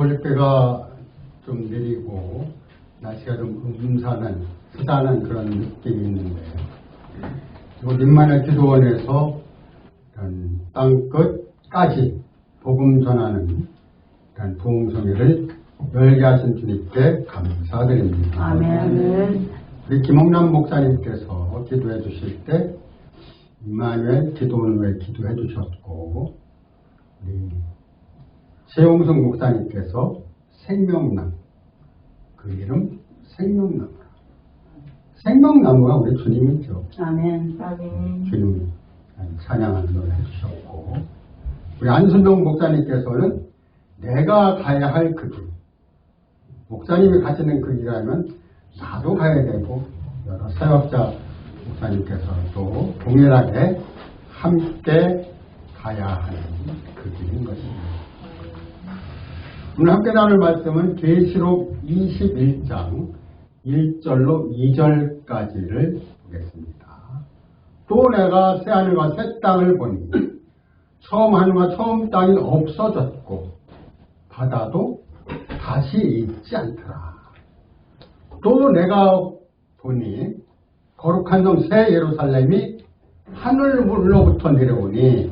오늘 때가 좀 내리고 날씨가 좀 스산한 그런 느낌이 있는데, 이곳 인만의 기도원에서 땅끝까지 복음 전하는 부흥성회를 열게 하신 주님께 감사드립니다. 아멘. 우리 김홍남 목사님께서 기도해 주실 때 임마누엘 기도원에 기도해 주셨고, 우리 최용성 목사님께서 생명나무, 그 이름 생명나무. 생명나무가 우리 주님이죠. 아멘. 주님 찬양하는 노래 해주셨고, 우리 안순동 목사님께서는 내가 가야 할 그 길, 목사님이 가시는 그 길이라면 나도 가야 되고, 여러 사역자 목사님께서도 동일하게 함께 가야 하는 그 길인 것입니다. 오늘 함께 나눌 말씀은 계시록 21장 1절로 2절까지를 보겠습니다. 또 내가 새하늘과 새 땅을 보니 처음 하늘과 처음 땅이 없어졌고 바다도 다시 있지 않더라. 또 내가 보니 거룩한 성 새 예루살렘이 하늘로부터 내려오니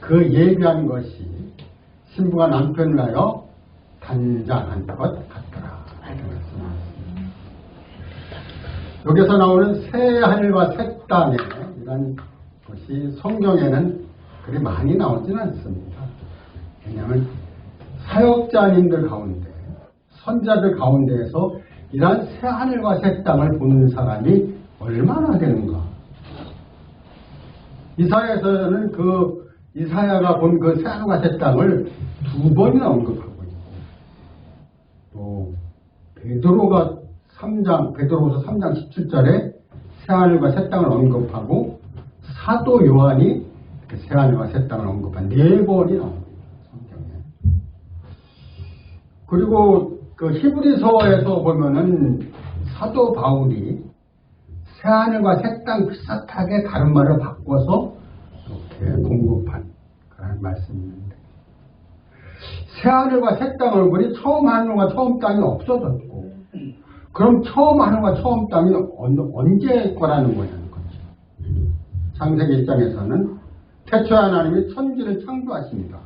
그 예비한 것이 신부가 남편을 위하여 단장한 것 같더라. 여기서 나오는 새 하늘과 새 땅에 이런 것이 성경에는 그리 많이 나오지는 않습니다. 왜냐하면 사역자님들 가운데, 선자들 가운데에서 이러한 새 하늘과 새 땅을 보는 사람이 얼마나 되는가. 이사야에서는 이사야가 본 그 새 하늘과 새 땅을 2번이나 언급하고 있고, 또 베드로서 3장 17절에 새 하늘과 새 땅을 언급하고, 사도 요한이 새 하늘과 새 땅을 언급한 4번이 나옵니다. 성경에. 그리고 그 히브리서에서 보면은 사도 바울이 새 하늘과 새 땅 비슷하게 다른 말을 바꿔서 이렇게 공급한 그런 말씀이 있는데, 새 하늘과 새 땅을 보니 처음 하늘과 처음 땅이 없어졌고, 그럼 처음 하늘과 처음 땅이 언제 거라는 거냐는 거죠. 창세기 1장에서는 태초에 하나님이 천지를 창조하십니다.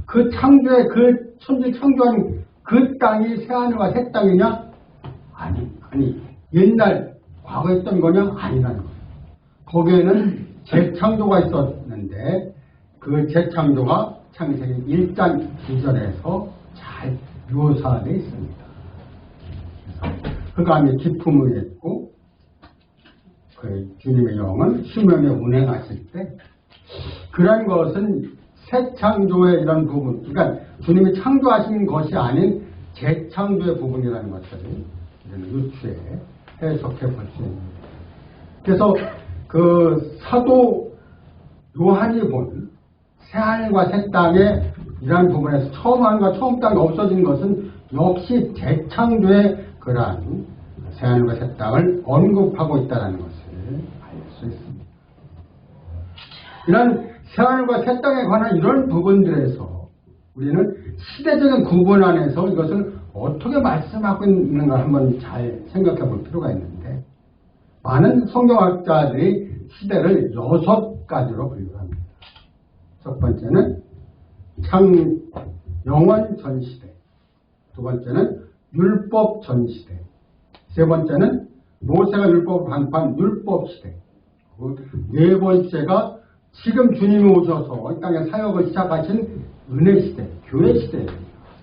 그 창조에 그 천지를 창조한 그 땅이 새 하늘과 새 땅이냐? 아니. 옛날 과거에 있던 거냐? 아니라는 거예요. 거기에는 재창조가 있었는데 그 재창조가 창세기 1장 2절에서 잘 묘사되어 있습니다. 흑암이 깊음을 했고, 그 주님의 영은 수면에 운행하실 때, 그런 것은 새 창조의 이런 부분, 그러니까 주님이 창조하신 것이 아닌 재창조의 부분이라는 것들을 유추해 해석해 볼 수 있습니다. 그래서 그 사도 요한이 본 새하늘과 새 땅의 이러한 부분에서 처음 하늘과 처음 땅이 없어진 것은 역시 재창조의 그러한 새하늘과 새 땅을 언급하고 있다는 것을 알 수 있습니다. 이런 새하늘과 새 땅에 관한 이런 부분들에서 우리는 시대적인 구분 안에서 이것을 어떻게 말씀하고 있는가 한번 잘 생각해 볼 필요가 있는데, 많은 성경학자들이 시대를 6가지로 분류합니다. 첫 번째는 영원 전시대, 두 번째는 율법 전시대, 세 번째는 모세가 율법을 반포한 율법 시대, 네 번째가 지금 주님이 오셔서 이 땅에 사역을 시작하신 은혜 시대, 교회 시대,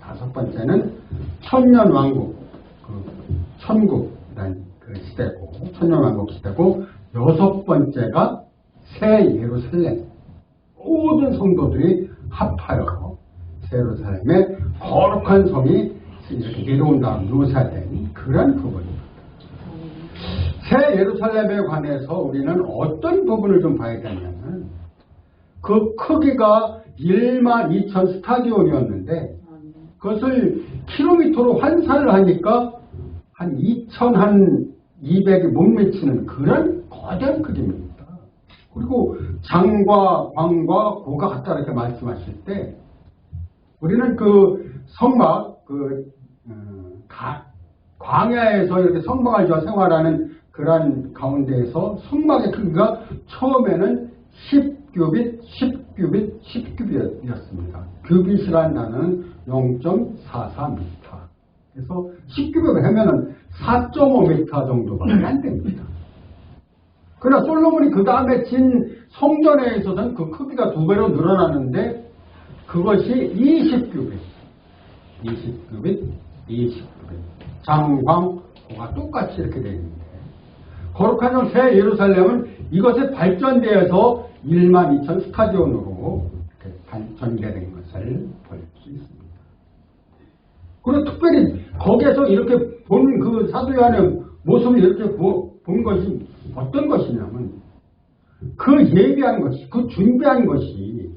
다섯 번째는 천년 왕국, 천국이라는 그 시대고, 천년 왕국 시대고, 여섯 번째가 새 예루살렘, 모든 성도들이 합하여 새 예루살렘의 거룩한 성이 이렇게 내려온다 묘사된 그런 부분입니다. 새 예루살렘에 관해서 우리는 어떤 부분을 좀 봐야 되냐면, 그 크기가 12,000 스타디온이었는데 그것을 킬로미터로 환산을 하니까 한 2,200이 못 미치는 그런 거대한 크기입니다. 그리고 장과 광과 고가 같다 이렇게 말씀하실 때 우리는 그 성막, 광야에서 이렇게 성막을 지어 생활하는 그런 가운데에서 성막의 크기가 처음에는 10규빗, 10규빗, 10규빗이었습니다. 규빗이라는 단어는 0.44m. 그래서 10규빗 하면은 4.5m 정도밖에 안 됩니다. 그러나 솔로몬이 그 다음에 진 성전에 있어서는 그 크기가 2배로 늘어났는데 그것이 20규빗, 20규빗, 20규빗. 장광호가 똑같이 이렇게 되어 있는데 거룩한 성 새 예루살렘은 이것에 발전되어서 12,000 스타디온으로 전개된 것을 볼 수 있습니다. 그리고 특별히 거기에서 이렇게 본 그 사도 요한의 모습을 이렇게 본 것이 어떤 것이냐면 그 예비한 것이, 그 준비한 것이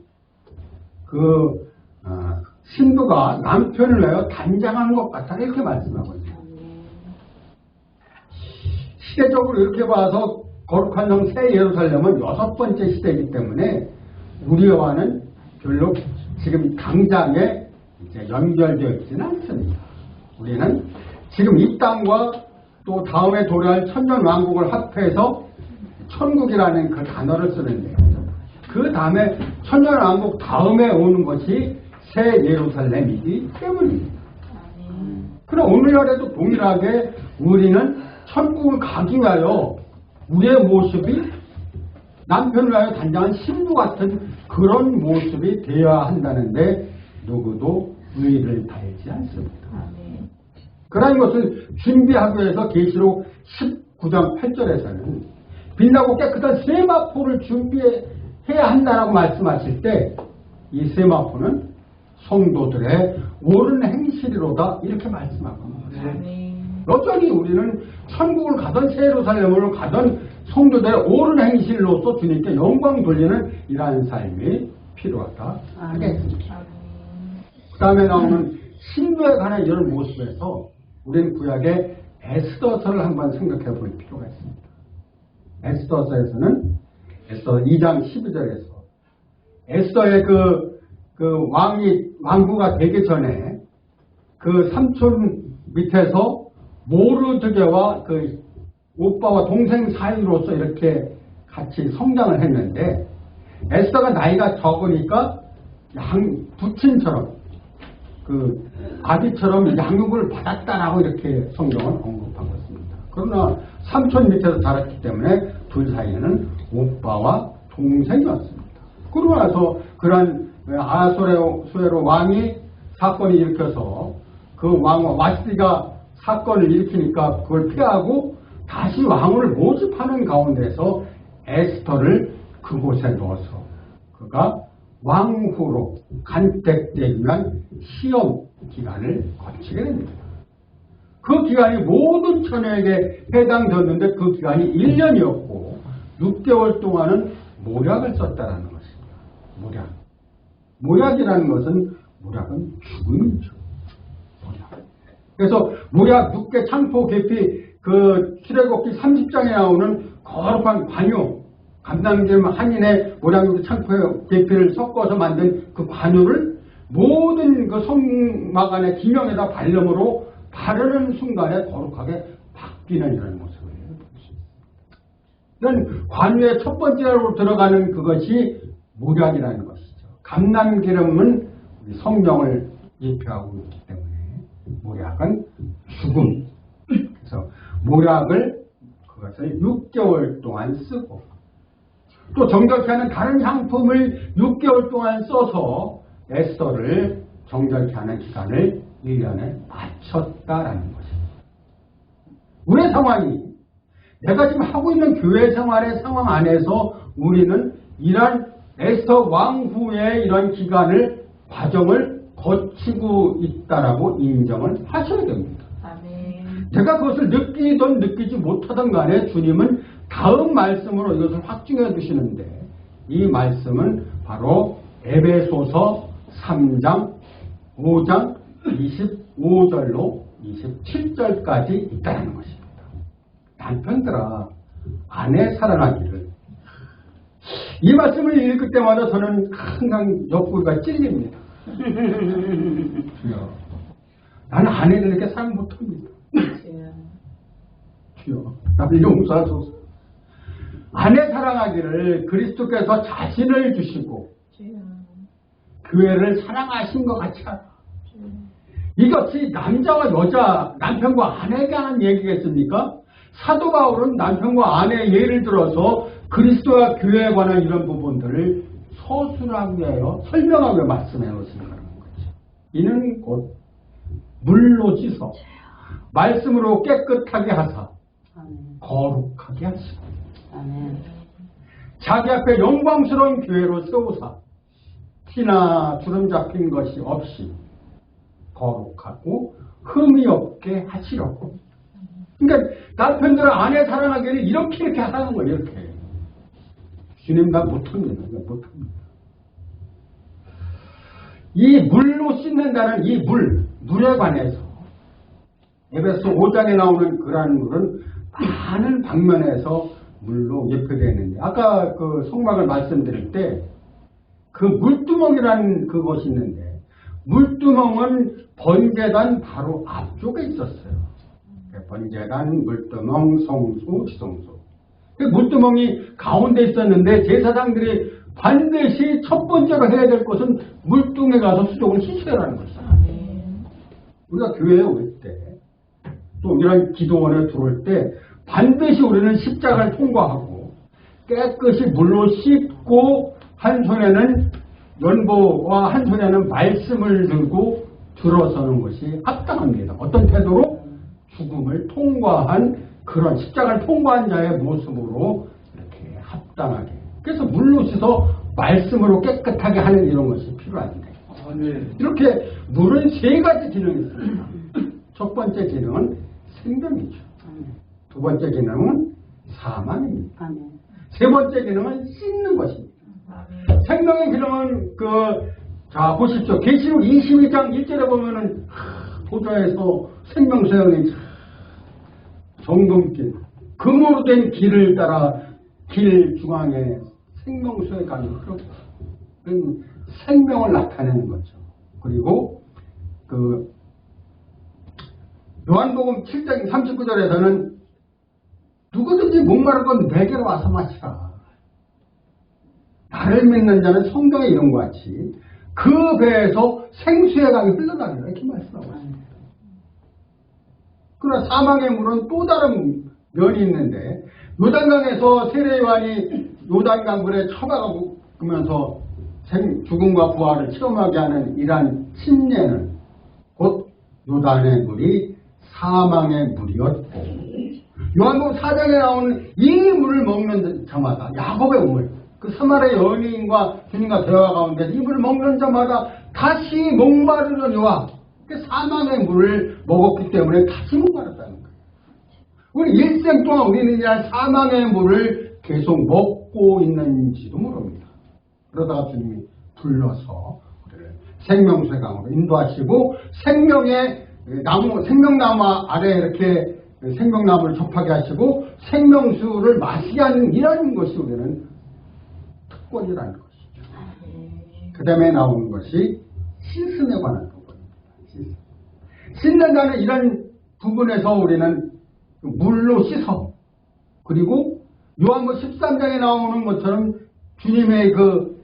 신부가 남편을 위하여 단장하는 것 같다 이렇게 말씀하거든요. 시대적으로 이렇게 봐서 거룩한 성 새 예루살렘은 6번째 시대이기 때문에 우리와는 별로 지금 당장에 이제 연결되어 있지는 않습니다. 우리는 지금 이 땅과 또 다음에 도래할 천년왕국을 합해서 천국이라는 그 단어를 쓰는데요. 그 다음에 천년왕국 다음에 오는 것이 새 예루살렘이기 때문입니다. 그럼 오늘날에도 동일하게 우리는 천국을 가기 위하여 우리의 모습이 남편을 위하여 단장한 신부 같은 그런 모습이 되어야 한다는데 누구도 의의를 달지 않습니다. 그러한 것을 준비하기 위해서 계시록 19장 8절에서는 빛나고 깨끗한 세마포를 준비해야 한다라고 말씀하실 때 이 세마포는 성도들의 옳은 행실이로다 이렇게 말씀하고 여전히 우리는 천국을 가던 새 예루살렘으로 가던 성도들의 옳은 행실로서 주님께 영광 돌리는 이러한 삶이 필요하다 하겠습니다. 그 다음에 나오는 신부에 관한 이런 모습에서 우리는 구약의 에스더서를 한번 생각해 볼 필요가 있습니다. 에스더서에서는 에스더 2장 12절에서 에스더의 왕부가 되기 전에 그 삼촌 밑에서 모르드게와 그 오빠와 동생 사이로서 이렇게 같이 성장을 했는데 에스더가 나이가 적으니까 부친처럼 그 아비처럼 양육을 받았다라고 이렇게 성경을 언급하고 있습니다. 그러나 삼촌 밑에서 자랐기 때문에 둘 사이에는 오빠와 동생이었습니다. 그러고 나서 그런 아하수에로 왕이 사건을 일으켜서 그 왕 와시디가 사건을 일으키니까 그걸 피하고 다시 왕을 모집하는 가운데서 에스더를 그곳에 넣어서 그가 왕후로 간택되기 위한 시험 기간을 거치게 됩니다. 그 기간이 모든 처녀에게 해당되었는데 그 기간이 1년이었고 6개월 동안은 모략을 썼다는 것입니다. 모략이라는 것은 죽음이죠. 그래서 모략, 눕게, 창포, 계피, 그 출애굽기 30장에 나오는 거룩한 관유, 감남기름 한인의 모략, 창포, 계피를 섞어서 만든 그 관유를 모든 그 성막 안의 기명에다 발름으로 바르는 순간에 거룩하게 바뀌는 이런 모습을 볼 수 있습니다. 이런 관유의 첫 번째로 들어가는 그것이 모략이라는 것이죠. 감남기름은 성령을 예표하고 있기 때문에 모략은 죽음. 그래서 모략을 그것을 6개월 동안 쓰고 또 정결케 하는 다른 향품을 6개월 동안 써서 에스더를 정결케 하는 기간을 1년에 맞췄다라는 것입니다. 우리의 상황이 내가 지금 하고 있는 교회 생활의 상황 안에서 우리는 이러한 에스더 왕후의 이런 기간을 과정을 거치고 있다라고 인정을 하셔야 됩니다. 아멘. 내가 그것을 느끼든 느끼지 못하든 간에 주님은 다음 말씀으로 이것을 확증해 주시는데 이 말씀은 바로 에베소서 3장 5장 25절로 27절까지 있다는 것입니다. 남편들아 아내 사랑하기를. 이 말씀을 읽을 때마다 저는 항상 옆구리가 찔립니다. 주여, 나는 아내들에게 사랑 못합니다. 주여, 나를 용서하소서. 아내 사랑하기를 그리스도께서 자신을 주시고 교회를 사랑하신 것 같이 하라. 이것이 남자와 여자, 남편과 아내에게 하는 얘기겠습니까? 사도 바울은 남편과 아내의 예를 들어서 그리스도와 교회에 관한 이런 부분들을 서술하기 위하여 설명하기 위해 말씀해 놓으시는 거죠. 이는 곧 물로 씻어 말씀으로 깨끗하게 하사 거룩하게 하시고 자기 앞에 영광스러운 교회로 세우사 티나 주름 잡힌 것이 없이 거룩하고 흠이 없게 하시려고. 그러니까 남편들은 아내 사랑하기를 이렇게 하라는 거예요. 이렇게. 주님 나 못합니다. 못합니다. 이 물로 씻는다는 이 물에 관해서 에베소 5장에 나오는 그러한 물은 많은 방면에서 물로 예표되어 있는데, 아까 그 성막을 말씀드릴 때 그 물두멍이라는 그것이 있는데, 물두멍은 번제단 바로 앞쪽에 있었어요. 번제단, 물두멍, 성수, 지성소. 그 물두멍이 가운데 있었는데 제사장들이 반드시 첫 번째로 해야 될 것은 물뚱에 가서 수족을 씻어야하는 것이다. 우리가 교회에 올 때, 또 이런 기도원에 들어올 때 반드시 우리는 십자가를 통과하고 깨끗이 물로 씻고 한 손에는 연보와 한 손에는 말씀을 들고 들어서는 것이 합당합니다. 어떤 태도로? 죽음을 통과한 그런 십자가를 통과한 자의 모습으로 이렇게 합당하게. 그래서 물로 씻어 말씀으로 깨끗하게 하는 이런 것이 필요한데, 이렇게 물은 세 가지 기능이 있습니다. 첫 번째 기능은 생명이죠. 두 번째 기능은 사망입니다. 세 번째 기능은 씻는 것입니다. 생명의 기능은 자 보십시오. 계시록 22장 1절에 보면은 보좌에서 생명수양이 정금길, 금으로 된 길을 따라 길 중앙에 생명수의 강이 흐르고, 생명을 나타내는 거죠. 그리고 요한복음 7장 39절에서는 누구든지 목마른 건 내게로 와서 마시라. 나를 믿는 자는 성경에 이런 것 같이 그 배에서 생수의 강이 흘러다니라 이렇게 말씀하고 있습니다. 그러나 사망의 물은 또 다른 면이 있는데, 요단강에서 세례요한이 요단강 물에 처박으면서 죽음과 부활을 체험하게 하는 이러한 침례는 곧 요단의 물이 사망의 물이었고, 요한복음 4장에 나오는 이 물을 먹는 자마다, 야곱의 물, 그 사마리아 여인과 주님과 대화 가운데 이 물을 먹는 자마다 다시 목마르려니와 사망의 물을 먹었기 때문에 다시 목마르다는 거예요. 우리 일생 동안 우리는 이런 사망의 물을 계속 먹고 있는지도 모릅니다. 그러다가 주님이 불러서 우리를 생명수의 강으로 인도하시고 생명나무 아래에 이렇게 생명나무를 접하게 하시고 생명수를 마시게 하는 이런 것이 우리는 특권이라는 것이죠. 그 다음에 나오는 것이 씻음에 관한 부분입니다. 씻는다는 이런 부분에서 우리는 물로 씻어, 그리고 요한복음 13장에 나오는 것처럼 주님의 그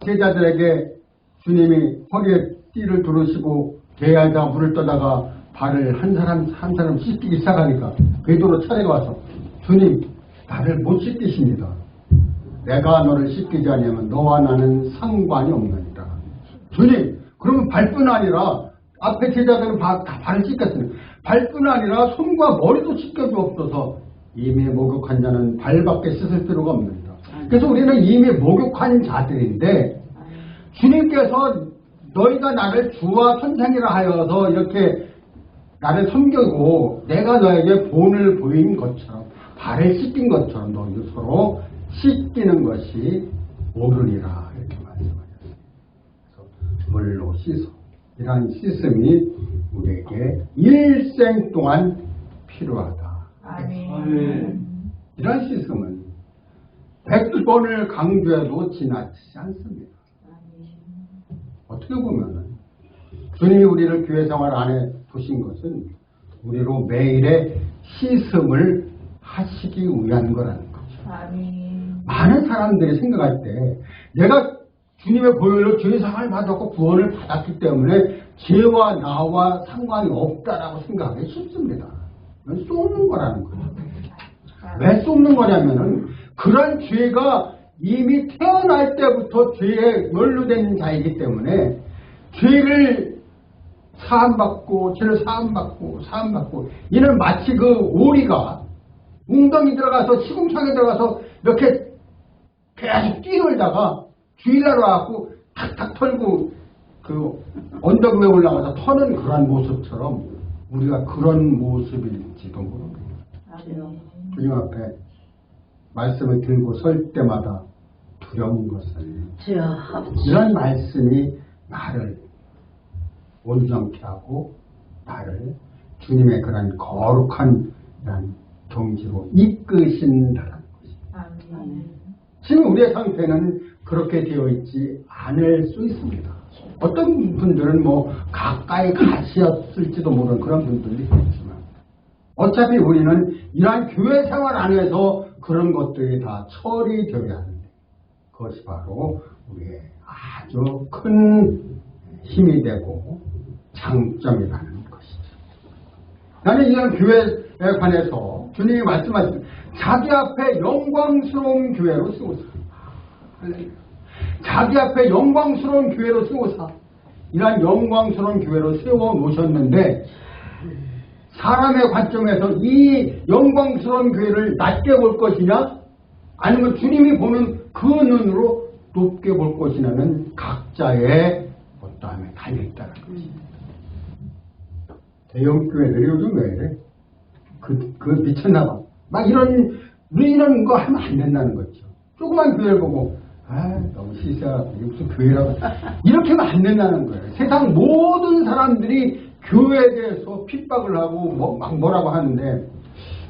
제자들에게 주님이 허리에 띠를 두르시고 개야자 물을 떠다가 발을 한 사람 씻기기 시작하니까 베드로 차례가 와서 주님 나를 못 씻기십니다. 내가 너를 씻기지 않으면 너와 나는 상관이 없느니라. 주님 그러면 발뿐 아니라 앞에 제자들은 다 발을 씻겼습니다. 발뿐 아니라 손과 머리도 씻겨주옵소서. 이미 목욕한 자는 발밖에 씻을 필요가 없느니라. 그래서 우리는 이미 목욕한 자들인데 주님께서 너희가 나를 주와 선생이라 하여서 이렇게 나를 섬기고 내가 너에게 본을 보인 것처럼 발을 씻긴 것처럼 너희도 서로 씻기는 것이 옳으리라 이렇게 말씀하셨어요. 그래서 물로 씻어. 이러한 씻음이 우리에게 일생 동안 필요하다. 아멘. 이러한 씻음은 100번을 강조해도 지나치지 않습니다. 아멘. 어떻게 어떻게 보면은 주님이 우리를 교회 생활 안에 두신 것은 우리로 매일의 시승을 하시기 위한 거라는 거죠. 아멘. 많은 사람들이 생각할 때 내가 주님의 보혈로 죄사함을 받았고 구원을 받았기 때문에 죄와 나와 상관이 없다라고 생각하기 쉽습니다. 이건 쏘는 거라는 거죠. 왜 쏘는 거냐면은 그런 죄가 이미 태어날 때부터 죄에 연루된 자이기 때문에 죄를 사함받고 죄를 사함받고 이는 마치 그 오리가 웅덩이 들어가서 시궁창에 들어가서 이렇게 계속 뛰놀다가 주일날 와갖고 탁탁 털고 그 언덕 위에 올라가서 터는 그런 모습처럼 우리가 그런 모습일지도 모릅니다. 아멘. 주님 앞에 말씀을 들고 설 때마다 두려운 것은 이런 말씀이 나를 온전케 하고 나를 주님의 그런 거룩한 이런 경지로 이끄신다는 것입니다. 아멘. 지금 우리의 상태는 그렇게 되어 있지 않을 수 있습니다. 어떤 분들은 뭐 가까이 가시었을지도 모르는 그런 분들이 있지만 어차피 우리는 이러한 교회 생활 안에서 그런 것들이 다 처리되어야 하는데 그것이 바로 우리의 아주 큰 힘이 되고 장점이라는 것이죠. 나는 이런 교회에 관해서 주님이 말씀하신 자기 앞에 영광스러운 교회로 세우사. 자기 앞에 영광스러운 교회로 세우사. 이러한 영광스러운 교회로 세워 놓으셨는데 사람의 관점에서 이 영광스러운 교회를 낮게 볼 것이냐 아니면 주님이 보는 그 눈으로 높게 볼 것이냐는 각자의 어떠함에 달려있다는 것입니다. 대형교회들이 요즘 왜 이래? 그 미쳤나봐. 막 이런 거 하면 안 된다는 거죠. 조그만 교회를 보고 너무 시세하다. 이게 무슨 교회라고. 이렇게 하면 안 된다는 거예요. 세상 모든 사람들이 교회에 대해서 핍박을 하고 막 뭐라고 하는데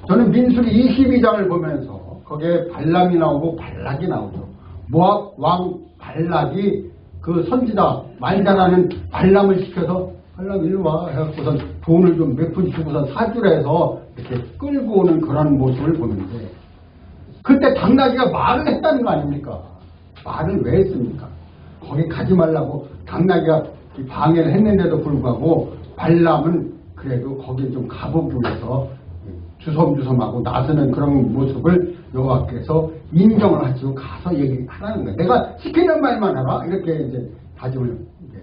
저는 민수기 22장을 보면서 거기에 발람이 나오고 발락이 나오죠. 모압 왕 발락이 그 선지자 말자라는 발람을 시켜서 발람 일로 와 해갖고선 돈을 좀 몇 푼 주고선 사주를 해서 이렇게 끌고 오는 그런 모습을 보는데 그때 당나귀가 말을 했다는 거 아닙니까? 말을 왜 했습니까? 거기 가지 말라고 당나귀가 방해를 했는데도 불구하고 발람은 그래도 거기 좀 가보기 위해서 주섬주섬하고 나서는 그런 모습을 여호와께서 인정을 하시고 가서 얘기하라는 거예요. 내가 시키는 말만 하라 이렇게 이제 다짐을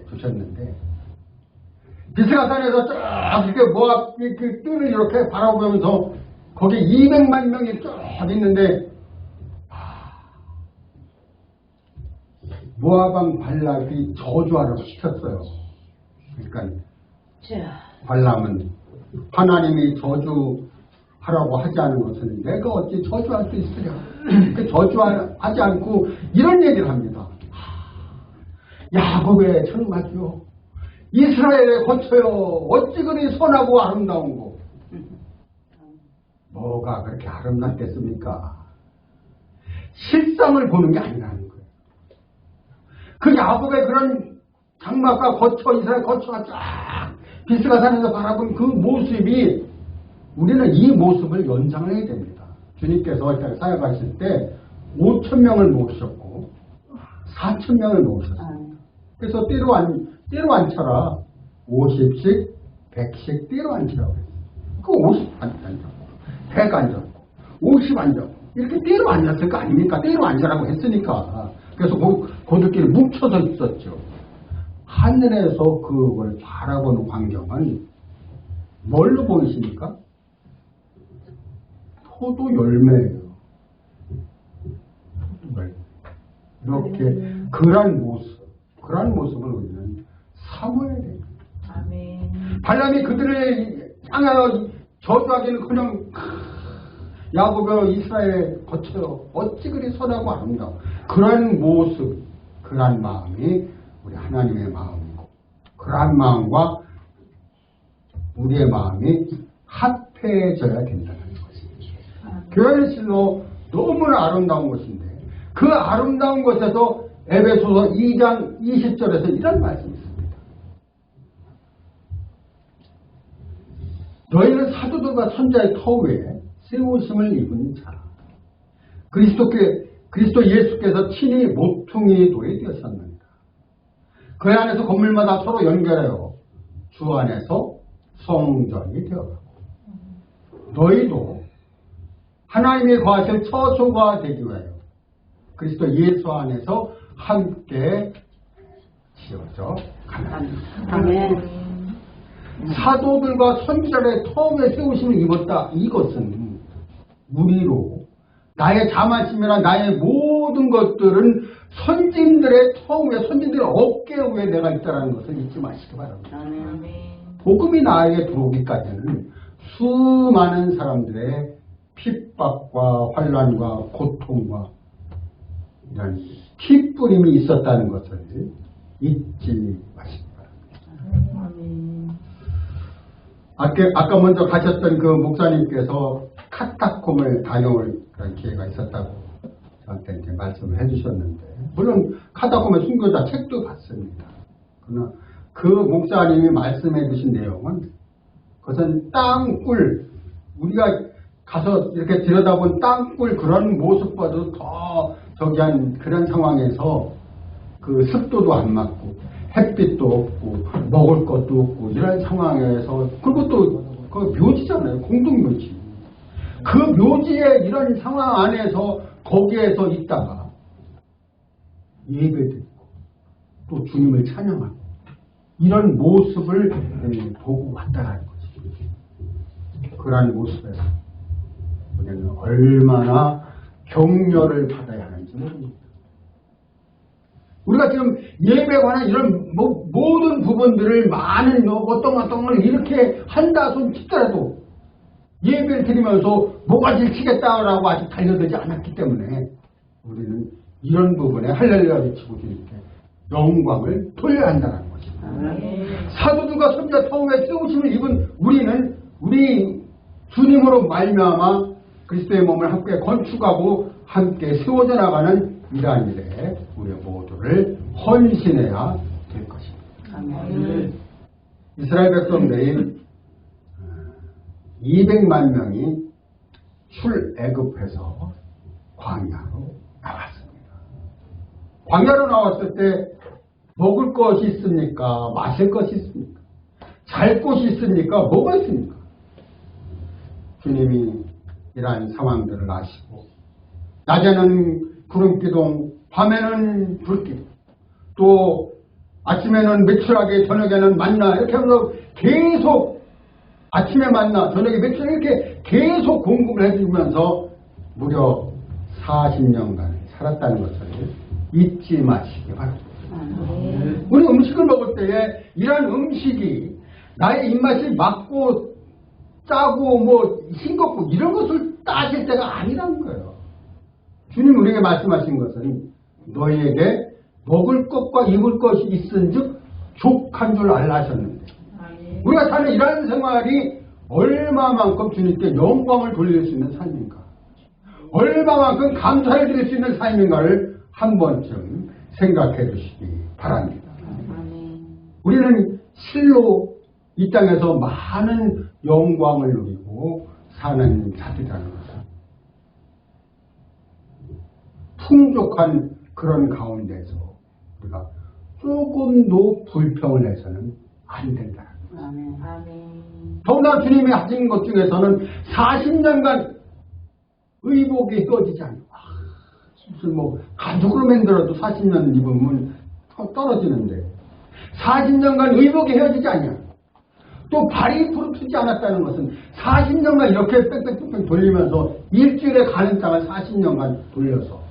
주셨는데 비스가산에서 쫙 이렇게 모압 그 뜰을 이렇게 바라보면서 거기 200만 명이 쫙 있는데 모압왕 발락이 저주하라고 시켰어요. 그러니까 발람은 하나님이 저주하라고 하지 않은 것은 내가 어찌 저주할 수 있으랴. 그 저주하지 않고 이런 얘기를 합니다. 야곱의 청마주요 이스라엘에 거쳐요 어찌 그리 선하고 아름다운 거. 뭐가 그렇게 아름답겠습니까? 실상을 보는 게 아니라는 거예요. 그 야곱의 그런 장막과 이스라엘 거처가 쫙 비스가산에서 바라본 그 모습이 우리는 이 모습을 연상을 해야 됩니다. 주님께서 사역하실 때 5,000명을 모으셨고 4,000명을 모으셨어요. 그래서 띠로 앉혀라. 50씩 100씩 띠로 앉히라고 했어요. 그 50 앉았고 100 앉았고 50 앉았고 이렇게 띠로 앉았을 거 아닙니까? 띠로 앉으라고 했으니까. 그래서 그들끼리 뭉쳐서 있었죠. 하늘에서 그걸 바라보는 광경은 뭘로 보이십니까? 포도 열매예요. 이렇게 그런 모습을 우리는 사모해야 됩니다. 아멘. 발람이 그들을 향하여 저주하기는 야곱의 이스라엘에 거쳐요. 어찌 그리 선하고 아름다워. 그런 모습, 그런 마음이 우리 하나님의 마음이고 그러한 마음과 우리의 마음이 합해져야 된다는 것입니다. 교회의 실로 너무나 아름다운 것인데 그 아름다운 것에서 에베소서 2장 20절에서 이런 말씀이 있습니다. 너희는 사도들과 선자의 터위에 세우심을 입은 자. 그리스도 예수께서 친히 모퉁이 돌이 되었습니다. 그 안에서 건물마다 서로 연결하여 주 안에서 성전이 되어가고 너희도 하나님이 거하실 처소가 되기 위하여 그리스도 예수 안에서 함께 지어져 가는 아멘. 사도들과 선지자의 터위에 세우심을 입었다. 이것은 무리로 나의 자만심이나 나의 모든 것들은 선진들의 터위에 선진들의 어깨 위에 내가 있다는 것을 잊지 마시기 바랍니다. 아멘. 복음이 나에게 들어오기까지는 수많은 사람들의 핍박과 환난과 고통과 이런 핏뿌림이 있었다는 것을 잊지 마시기 바랍니다. 아멘. 아까 먼저 가셨던 그 목사님께서 카타콤을 다녀올 그런 기회가 있었다고 저한테 이제 말씀을 해주셨는데, 물론 카타콤의 순교자 책도 봤습니다. 그러나 그 목사님이 말씀해 주신 내용은 그것은 땅굴, 우리가 가서 이렇게 들여다본 땅굴 그런 모습과도 더 저기한 그런 상황에서 그 습도도 안 맞고 햇빛도 없고 먹을 것도 없고 이런 상황에서, 그리고 또 그 묘지잖아요. 공동묘지. 그 묘지의 이런 상황 안에서 거기에서 있다가 예배드리고 또 주님을 찬양하고 이런 모습을 보고 왔다라는 거죠. 그러한 모습에서 우리는 얼마나 격려를 받아야 하는지 모릅니다. 우리가 지금 예배에 관한 이런 모든 부분들을 많은 어떤 걸 이렇게 한다 손 치더라도 예배를 드리면서 뭐가지를 치겠다라고 아직 달려들지 않았기 때문에 우리는 이런 부분에 할렐루야 외치고 이렇게 영광을 돌려야 한다는 것입니다. 사도들과 선지자 터위에 세우심을 입은 우리는 우리 주님으로 말미암아 그리스도의 몸을 함께 건축하고 함께 세워져 나가는 이러한 일에 우리 모두를 헌신해야 될 것입니다. 이스라엘 백성들이 200만 명이 출애굽해서 광야로 나왔습니다. 광야로 나왔을 때 먹을 것이 있습니까? 마실 것이 있습니까? 잘 곳이 있습니까? 뭐가 있습니까? 주님이 이러한 상황들을 아시고 낮에는 구름기둥, 밤에는 불기둥, 또 아침에는 매출하게 저녁에는 만나, 이렇게 하면서 계속 아침에 만나 저녁에 매출 이렇게 계속 공급을 해주면서 무려 40년간 살았다는 것을 잊지 마시기 바랍니다. 우리 음식을 먹을 때에 이러한 음식이 나의 입맛이 맞고 짜고 뭐 싱겁고 이런 것을 따질 때가 아니라는 거예요. 주님 우리에게 말씀하신 것은 너희에게 먹을 것과 입을 것이 있은즉 족한 줄 알라 하셨는데, 우리가 사는 이러한 생활이 얼마만큼 주님께 영광을 돌릴 수 있는 삶인가, 얼마만큼 감사를 드릴 수 있는 삶인가를 한 번쯤 생각해 주시기 바랍니다. 우리는 실로 이 땅에서 많은 영광을 누리고 사는 자들이라는 것을 풍족한 그런 가운데서 우리가 조금도 불평을 해서는 안 된다는 것입니다. 더구나 주님이 하신 것 중에서는 40년간 의복이 꺼지지 않고, 무슨 뭐 가죽으로 만들어도 40년 입으면 떨어지는데 40년간 의복이 헤어지지 않냐. 또 발이 부르트지 않았다는 것은 40년간 이렇게 빽빽빽 돌리면서 일주일에 가는 땅을 40년간 돌려서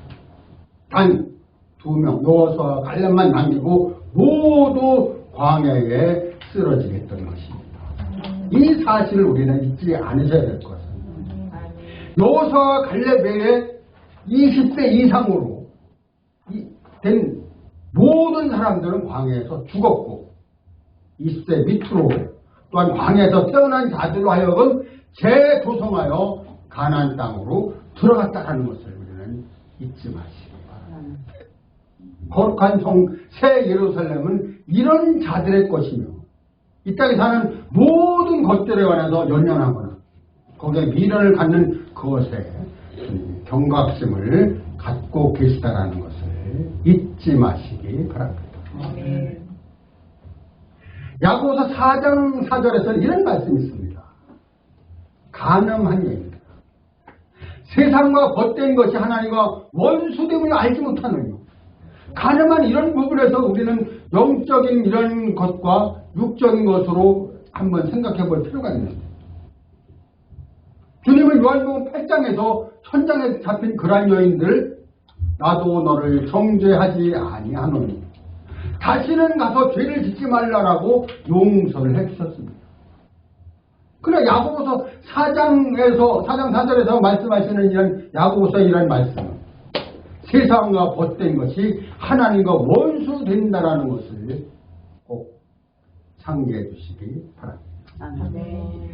단 2명 여호수아와 갈렙만 남기고 모두 광야에 쓰러지게 했던 것입니다. 이 사실을 우리는 잊지 않으셔야 될 것은, 여호수아와 갈렙 외에 20세 이상으로 된 모든 사람들은 광야에서 죽었고 20세 밑으로 또한 광야에서 태어난 자들로 하여금 재조성하여 가나안 땅으로 들어갔다는 것을 우리는 잊지 마시기 바랍니다. 거룩한 성 새 예루살렘은 이런 자들의 것이며 이 땅에 사는 모든 것들에 관해서 연연하거나 거기에 미련을 갖는 그것에 경각심을 갖고 계시다라는 것을 잊지 마시기 바랍니다. 아멘. 야고보서 4장 4절에서는 이런 말씀이 있습니다. 간음하니 세상과 벗된 것이 하나님과 원수됨을 알지 못하느냐. 가늠한 이런 부분에서 우리는 영적인 이런 것과 육적인 것으로 한번 생각해 볼 필요가 있는데, 주님은 요한복음 8장에서 천장에 잡힌 그러한 여인들, 나도 너를 정죄하지 아니하노니 다시는 가서 죄를 짓지 말라라고 용서를 해주셨습니다. 그러나 야고보서 4장 4절에서 말씀하시는 이런 야고보서의 이런 말씀은 세상과 벗된 것이 하나님과 원수 된다라는 것을 꼭 상기해 주시기 바랍니다. 아멘.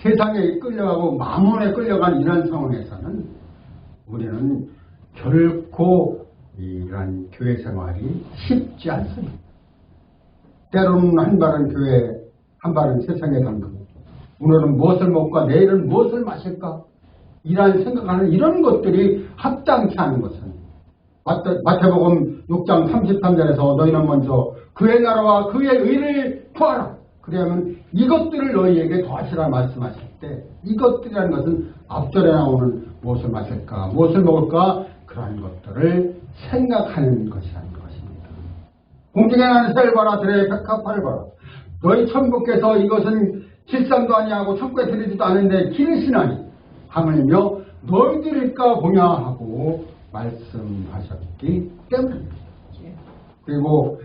세상에 끌려가고 마몬에 끌려가는 이런 상황에서는 우리는 결코 이런 교회 생활이 쉽지 않습니다. 때로는 한 발은 교회, 한 발은 세상에 담그고, 오늘은 무엇을 먹을까, 내일은 무엇을 마실까, 이런 생각하는 이런 것들이 합당치 않은 것은 마태복음 6장 33절에서 너희는 먼저 그의 나라와 그의 의를 구하라. 그러면 이것들을 너희에게 더하시라 말씀하실 때, 이것들이라는 것은 앞절에 나오는 무엇을 마실까, 무엇을 먹을까, 그러한 것들을 생각하는 것이라는 것입니다. 공중에 나는 새를 봐라, 들의 백합화를 봐라. 너희 천부께서 이것은 질상도 아니하고 천국에 들이지도 않은데 기르시나니 하물며 너희들일까 보냐 하고 말씀하셨기 때문입니다. 그리고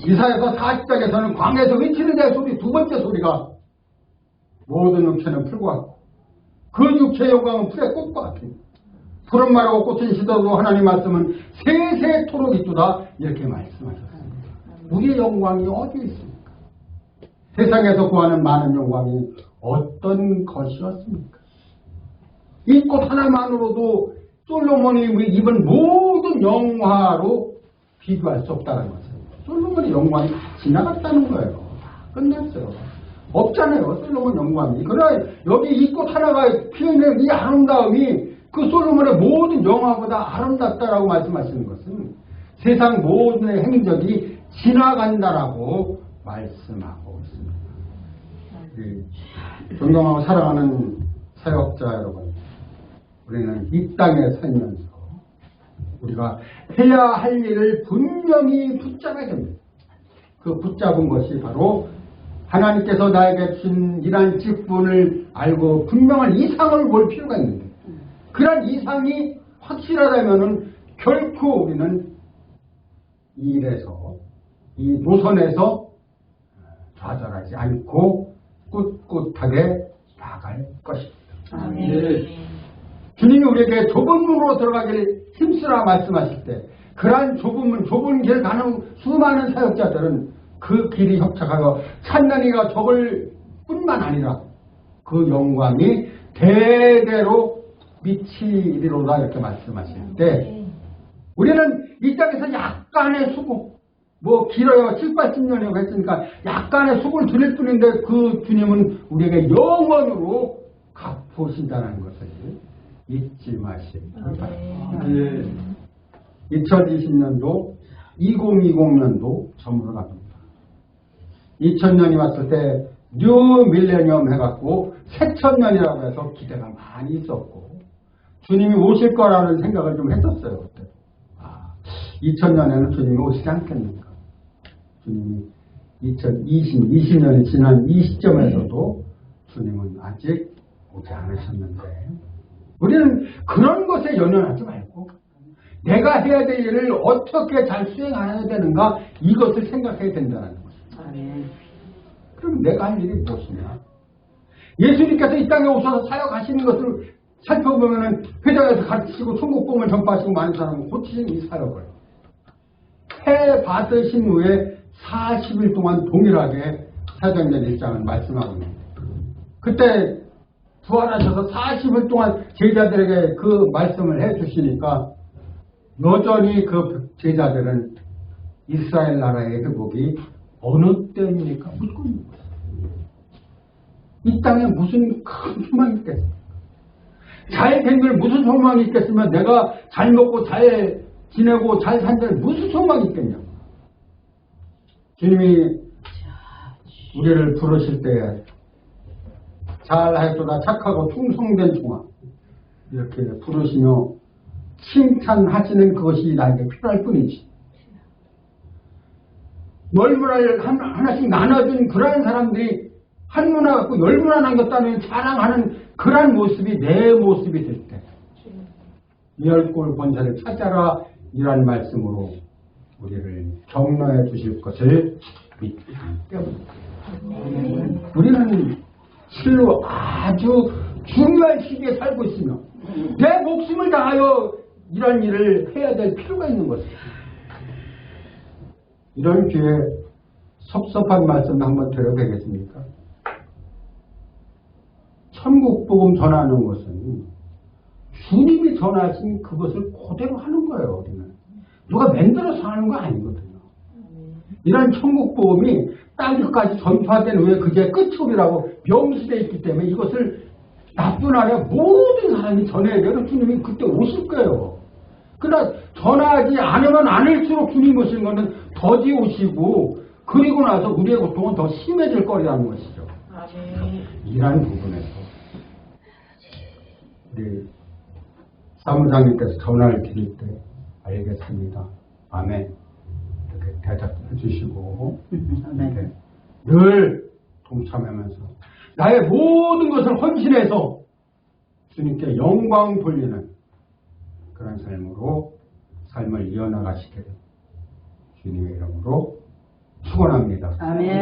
이사야서 40장에서는 광야에서 외치는 내 소리, 두 번째 소리가 모든 육체는 풀과 같고 그 육체의 영광은 풀의 꽃과 같습니다. 푸른 마르고 꽃은 시들어도 하나님 말씀은 세세토록 있도다, 이렇게 말씀하셨습니다. 우리의 영광이 어디 있습니까? 세상에서 구하는 많은 영광이 어떤 것이었습니까? 이 꽃 하나만으로도 솔로몬이 입은 모든 영화로 비교할 수 없다는 것은 솔로몬의 영광이 지나갔다는 거예요. 끝났어요. 없잖아요, 솔로몬 영광이. 그러나 여기 이 꽃 하나가 피어있는 이 아름다움이 그 솔로몬의 모든 영화보다 아름답다라고 말씀하시는 것은 세상 모든 행적이 지나간다라고 말씀하고 있습니다. 존경하고 사랑하는 사역자 여러분, 우리는 이 땅에 살면서 우리가 해야 할 일을 분명히 붙잡아야 됩니다. 그 붙잡은 것이 바로 하나님께서 나에게 주신 이러한 직분을 알고 분명한 이상을 볼 필요가 있는데, 그런 이상이 확실하다면은 결코 우리는 이 일에서, 이 노선에서 좌절하지 않고 꿋꿋하게 나갈 것입니다. 아멘. 주님이 우리에게 좁은 문으로 들어가길 힘쓰라 말씀하실 때, 그러한 좁은 길 가는 수많은 사역자들은 그 길이 협착하여 찾는 이가 적을 뿐만 아니라 그 영광이 대대로 미치리로다, 이렇게 말씀하실 때, 우리는 이 땅에서 약간의 수고, 길어요 7, 80년이라고 했으니까 약간의 수고를 드릴 뿐인데 그 주님은 우리에게 영원으로 갚으신다는 것을 잊지 마시기 바랍니다. 2020년도 2020년도 저물어 갑니다. 2000년이 왔을 때 뉴 밀레니엄 해갖고 새천년이라고 해서 기대가 많이 있었고 주님이 오실 거라는 생각을 좀 했었어요. 그때 2000년에는 주님이 오시지 않겠는가. 주님이 20년이 지난 이 시점에서도 주님은 아직 오지 않으셨는데, 우리는 그런 것에 연연하지 말고 내가 해야 될 일을 어떻게 잘 수행해야 되는가, 이것을 생각해야 된다는 것입니다. 그럼 내가 할 일이 무엇이냐? 예수님께서 이 땅에 오셔서 사역하시는 것을 살펴보면은 회당에서 가르치시고 천국복음을 전파하시고 많은 사람을 고치신 이 사역을 해 받으신 후에 40일 동안 동일하게 사도행전 1장을 말씀하고 있습니다. 그때 부활하셔서 40일 동안 제자들에게 그 말씀을 해주시니까 여전히 그 제자들은 이스라엘 나라의 회복이 어느 때입니까? 묻고 있는 거예요. 이 땅에 무슨 큰 소망이 있겠습니까? 잘 된 걸 무슨 소망이 있겠으면 내가 잘 먹고 잘 지내고 잘 산다는 무슨 소망이 있겠냐. 주님이 우리를 부르실 때 잘하였도다 착하고 충성된 종아 이렇게 부르시며 칭찬하시는 그것이 나에게 필요할 뿐이지. 열문화를 하나씩 나눠준 그러한 사람들이 한 문화 갖고 열 문화 남겼다는 자랑하는 그러한 모습이 내 모습이 될 때 이열골 본사를 찾아라 이란 말씀으로 우리를 격려해 주실 것을 믿기 때문입니다. 우리는 실로 아주 중요한 시기에 살고 있으며 내 목숨을 다하여 이런 일을 해야 될 필요가 있는 것입니다. 이런 기회에 섭섭한 말씀 한번 드려도 되겠습니까? 천국 복음 전하는 것은 주님이 전하신 그것을 그대로 하는 거예요. 우리는 누가 만들어서 하는 거 아니거든요. 이런 천국 복음이 땅끝까지 전파된 후에 그게 끝이라고 명시되어 있기 때문에 이것을 나쁜 아래 모든 사람이 전해야 되는 주님이 그때 오실 거예요. 그러나 전하지 않으면 않을수록 주님 오신 것은 더디 오시고 그리고 나서 우리의 고통은 더 심해질 거라는 것이죠. 이러한 부분에서 우리 사무장님께서 전화를 드릴 때 알겠습니다. 아멘. 이렇게 대답해 주시고 네. 늘 동참하면서 나의 모든 것을 헌신해서 주님께 영광 돌리는 그런 삶을 이어나가시기를 주님의 이름으로 축원합니다. 아멘.